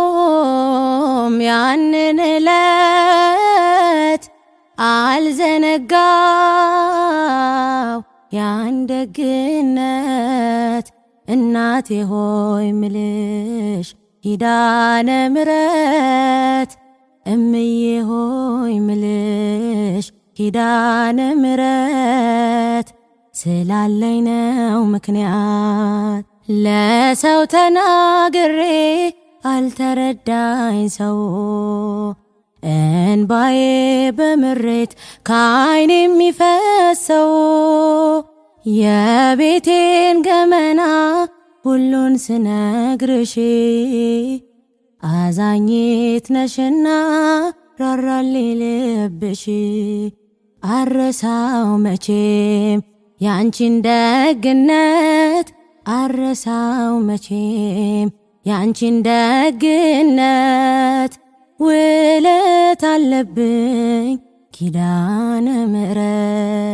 አረሳውም ያንን ዕለት አልዘነጋው ያን ደግነት እናቴ ሆይ ምልሽ ኪዳነ ምሕረት እምዬ ሆይ ምልሽ ኪዳነ ምሕረት ስላለኝ ነው ምክንያት ለሰው ተናግሬ አልተረዳኝ ሰው እንባዬ በምሬት ከዓይኔ የሚፈሰው የቤቴን ገመና ሁሉን ስነግርሽ አዛኝት ነሽና ራራልኝ ልብሽ አረሳው መቼም ያንቺን ደግነት አረሳው መቼም ያንቺን ደግነት ውለት አለብኝ ኪዳነ ምሕረት